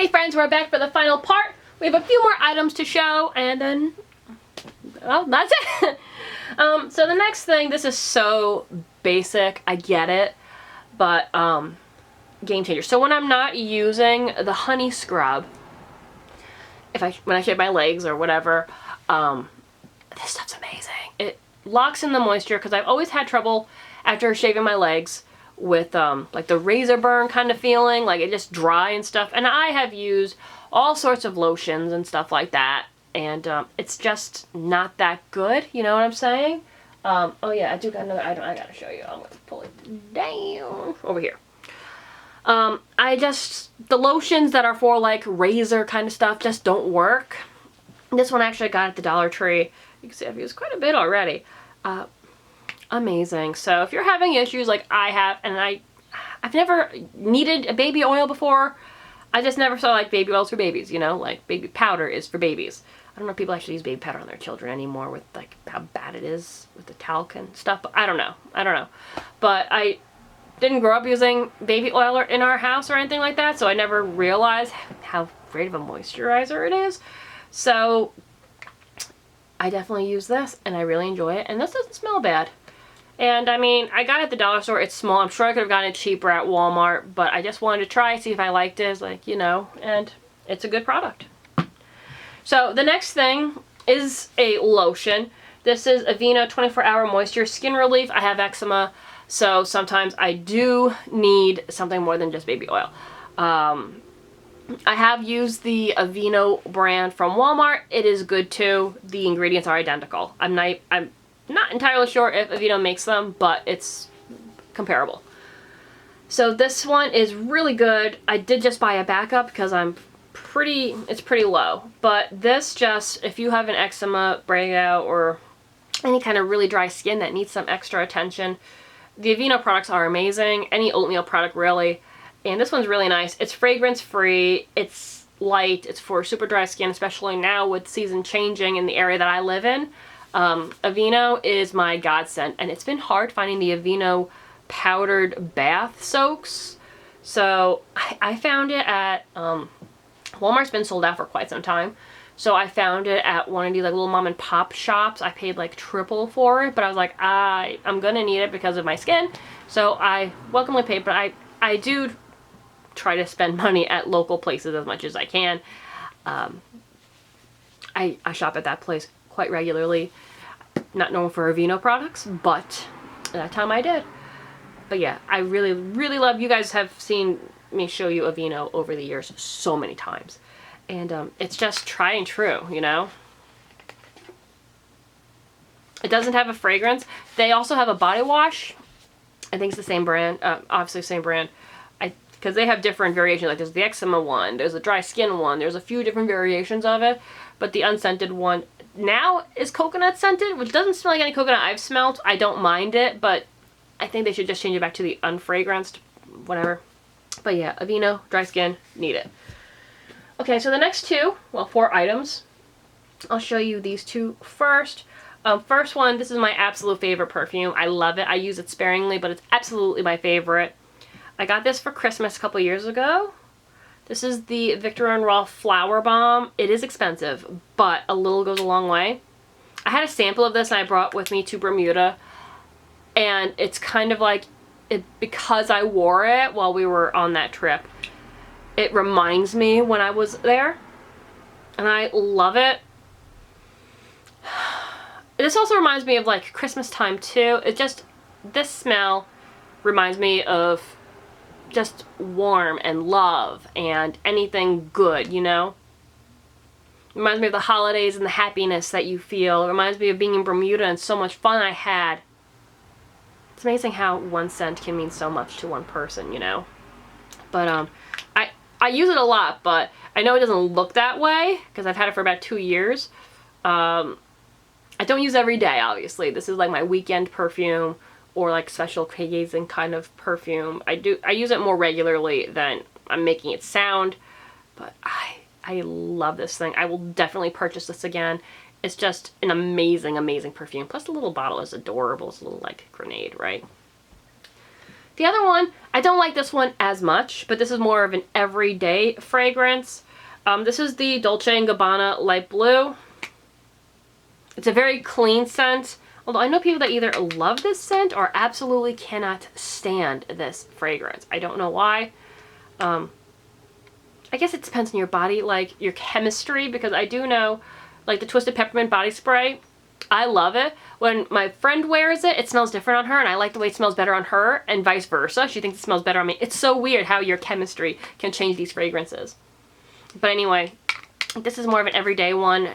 Hey friends, we're back for the final part. We have a few more items to show, and then, well, that's it. So the next thing, this is so basic, I get it, but game changer. So when I'm not using the honey scrub, when I shave my legs or whatever, this stuff's amazing. It locks in the moisture, because I've always had trouble after shaving my legs with like the razor burn kind of feeling, like it just dry and stuff. And I have used all sorts of lotions and stuff like that, and it's just not that good, you know what I'm saying? Oh yeah, I do got another item I gotta show you. I'm gonna pull it down over here. The lotions that are for like razor kind of stuff just don't work. This one actually I got at the Dollar Tree. You can see I've used quite a bit already. Amazing. So if you're having issues like I have, and I've never needed a baby oil before. I just never saw like baby oils for babies, you know, like baby powder is for babies. I don't know if people actually use baby powder on their children anymore with like how bad it is with the talc and stuff, but I don't know. But I didn't grow up using baby oil in our house or anything like that, so I never realized how great of a moisturizer it is. So I definitely use this and I really enjoy it, and this doesn't smell bad. And I mean, I got it at the dollar store. It's small. I'm sure I could have gotten it cheaper at Walmart, but I just wanted to try, see if I liked it, like, you know, and it's a good product. So the next thing is a lotion. This is Vixena 24-Hour Moisture Skin Relief. I have eczema, so sometimes I do need something more than just baby oil. I have used the Vixena brand from Walmart. It is good too. The ingredients are identical. I'm not entirely sure if Vixena makes them, but it's comparable. So this one is really good. I did just buy a backup because it's pretty low. But this just, if you have an eczema breakout or any kind of really dry skin that needs some extra attention, the Vixena products are amazing. Any oatmeal product really. And this one's really nice. It's fragrance free. It's light. It's for super dry skin, especially now with season changing in the area that I live in. Aveeno is my godsend, and it's been hard finding the Aveeno powdered bath soaks. So I found it at Walmart's been sold out for quite some time. So I found it at one of these like little mom and pop shops. I paid like triple for it, but I was like, I'm gonna need it because of my skin. So I welcomely paid, but I do try to spend money at local places as much as I can. I shop at that place quite regularly. Not known for Aveeno products, but that time I did. But yeah, I really, really love, you guys have seen me show you Aveeno over the years so many times. And it's just tried and true, you know? It doesn't have a fragrance. They also have a body wash. I think it's the same brand, obviously same brand. Because they have different variations, like there's the eczema one, there's a dry skin one, there's a few different variations of it, but the unscented one now is coconut scented, which doesn't smell like any coconut I've smelled. I don't mind it, but I think they should just change it back to the unfragranced, whatever. But yeah, Aveeno, dry skin, need it. Okay, so the next two, well, 4 items. I'll show you these two first. First one, this is my absolute favorite perfume. I love it. I use it sparingly, but it's absolutely my favorite. I got this for Christmas a couple years ago. This is the Viktor & Rolf Flower Bomb. It is expensive, but a little goes a long way. I had a sample of this and I brought with me to Bermuda. And it's kind of like, because I wore it while we were on that trip, it reminds me when I was there. And I love it. This also reminds me of like Christmas time too. This smell reminds me of just warm and love and anything good, you know? Reminds me of the holidays and the happiness that you feel. It reminds me of being in Bermuda and so much fun I had. It's amazing how one scent can mean so much to one person, you know? But I use it a lot, but I know it doesn't look that way because I've had it for about 2 years. I don't use it every day, obviously. This is like my weekend perfume, or like special occasion kind of perfume. I use it more regularly than I'm making it sound, but I love this thing. I will definitely purchase this again. It's just an amazing, amazing perfume. Plus the little bottle is adorable. It's a little like grenade, right? The other one, I don't like this one as much, but this is more of an everyday fragrance. This is the Dolce & Gabbana Light Blue. It's a very clean scent, although I know people that either love this scent or absolutely cannot stand this fragrance. I don't know why. I guess it depends on your body, like your chemistry, because I do know, like the Twisted Peppermint body spray, I love it. When my friend wears it, it smells different on her, and I like the way it smells better on her, and vice versa. She thinks it smells better on me. It's so weird how your chemistry can change these fragrances. But anyway, this is more of an everyday one,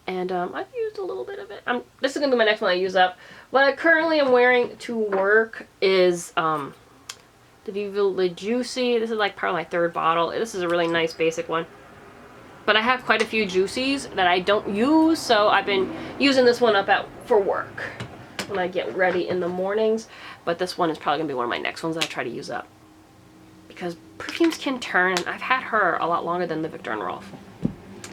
and I've used a little bit of it. This is going to be my next one I use up. What I currently am wearing to work is the Viva La Juicy. This is like part of my third bottle. This is a really nice basic one. But I have quite a few Juicies that I don't use, so I've been using this one up for work when I get ready in the mornings. But this one is probably going to be one of my next ones that I try to use up. Because perfumes can turn, and I've had her a lot longer than the Viktor and Rolf.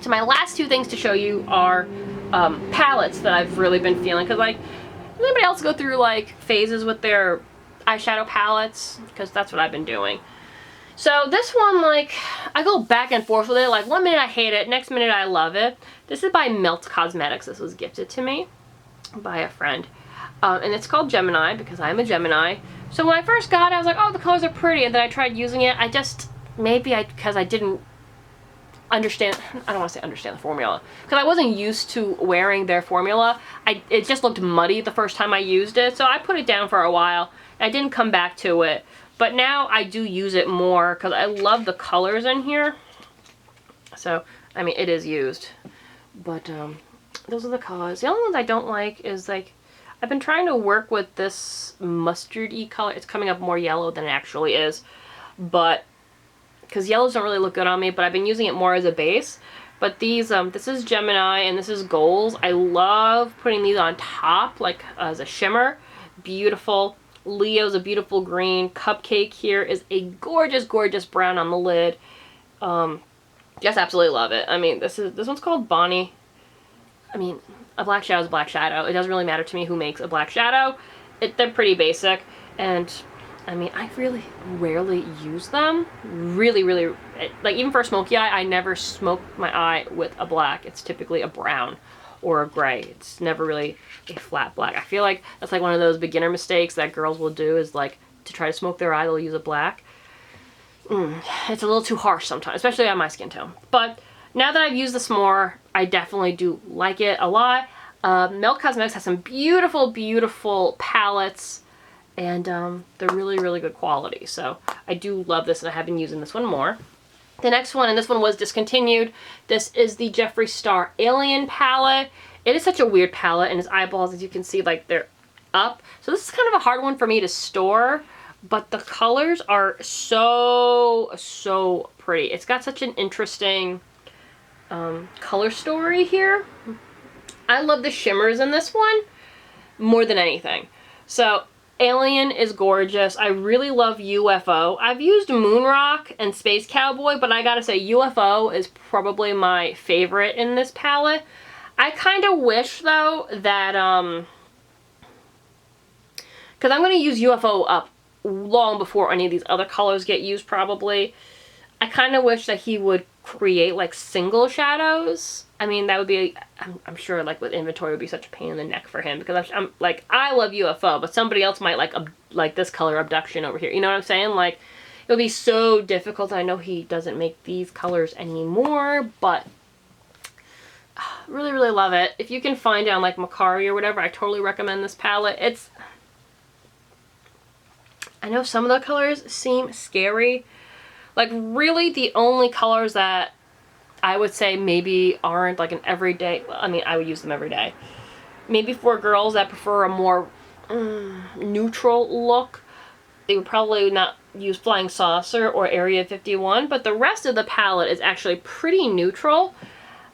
So my last two things to show you are palettes that I've really been feeling. Because like, does anybody else go through like phases with their eyeshadow palettes? Because that's what I've been doing. So this one, like, I go back and forth with it. Like, one minute I hate it, next minute I love it. This is by Melt Cosmetics. This was gifted to me by a friend. And it's called Gemini because I'm a Gemini. So when I first got it, I was like, oh, the colors are pretty. And then I tried using it. Because I didn't understand, I don't want to say understand the formula. Because I wasn't used to wearing their formula. It just looked muddy the first time I used it. So I put it down for a while. I didn't come back to it. But now I do use it more because I love the colors in here. So, I mean, it is used. But those are the colors. The only ones I don't like is like, I've been trying to work with this mustard-y color. It's coming up more yellow than it actually is. But, because yellows don't really look good on me, but I've been using it more as a base. But these, this is Gemini and this is Goals. I love putting these on top, like as a shimmer. Beautiful. Leo's a beautiful green. Cupcake here is a gorgeous, gorgeous brown on the lid. Just absolutely love it. I mean, this one's called Bonnie. I mean, a black shadow is a black shadow. It doesn't really matter to me who makes a black shadow. They're pretty basic. And, I mean, I really rarely use them. Really, really, like even for a smoky eye, I never smoke my eye with a black. It's typically a brown or a gray. It's never really a flat black. I feel like that's like one of those beginner mistakes that girls will do is like to try to smoke their eye, they'll use a black. It's a little too harsh sometimes, especially on my skin tone. But now that I've used this more, I definitely do like it a lot. Melt Cosmetics has some beautiful, beautiful palettes, and they're really, really good quality. So I do love this, and I have been using this one more. The next one, and this one was discontinued, this is the Jeffree Star Alien palette. It is such a weird palette, and his eyeballs, as you can see, like they're up. So this is kind of a hard one for me to store, but the colors are so, so pretty. It's got such an interesting color story here. I love the shimmers in this one more than anything. So Alien is gorgeous. I really love UFO. I've used Moonrock and Space Cowboy, but I gotta say UFO is probably my favorite in this palette. I kind of wish though that, because I'm going to use UFO up long before any of these other colors get used probably. I kind of wish that he would create like single shadows. I mean, that would be, I'm sure like with inventory it would be such a pain in the neck for him, because I'm like, I love UFO, but somebody else might like this color Abduction over here. You know what I'm saying? Like, it would be so difficult. I know he doesn't make these colors anymore, but really, really love it. If you can find it on like Macari or whatever, I totally recommend this palette. I know some of the colors seem scary. Like really the only colors that I would say maybe aren't like an everyday, well, I mean, I would use them every day. Maybe for girls that prefer a more neutral look, they would probably not use Flying Saucer or Area 51, but the rest of the palette is actually pretty neutral.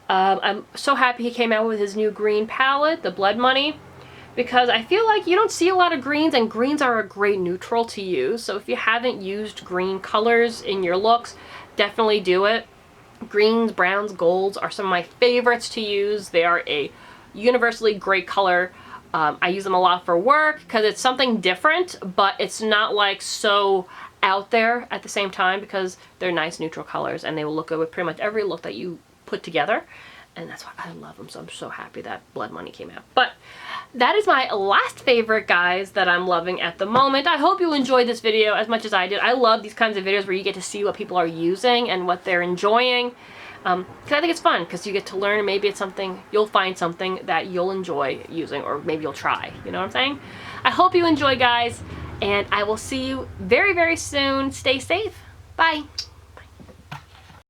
I'm so happy he came out with his new green palette, the Blood Money, because I feel like you don't see a lot of greens, and greens are a great neutral to use. So if you haven't used green colors in your looks, definitely do it. Greens, browns, golds are some of my favorites to use. They are a universally great color. I use them a lot for work because it's something different, but it's not like so out there at the same time because they're nice neutral colors and they will look good with pretty much every look that you put together. And that's why I love them, so I'm so happy that Blood Money came out. But that is my last favorite, guys, that I'm loving at the moment. I hope you enjoyed this video as much as I did. I love these kinds of videos where you get to see what people are using and what they're enjoying. Because I think it's fun, because you get to learn, and maybe it's something, you'll find something that you'll enjoy using, or maybe you'll try, you know what I'm saying? I hope you enjoy, guys, and I will see you very, very soon. Stay safe. Bye.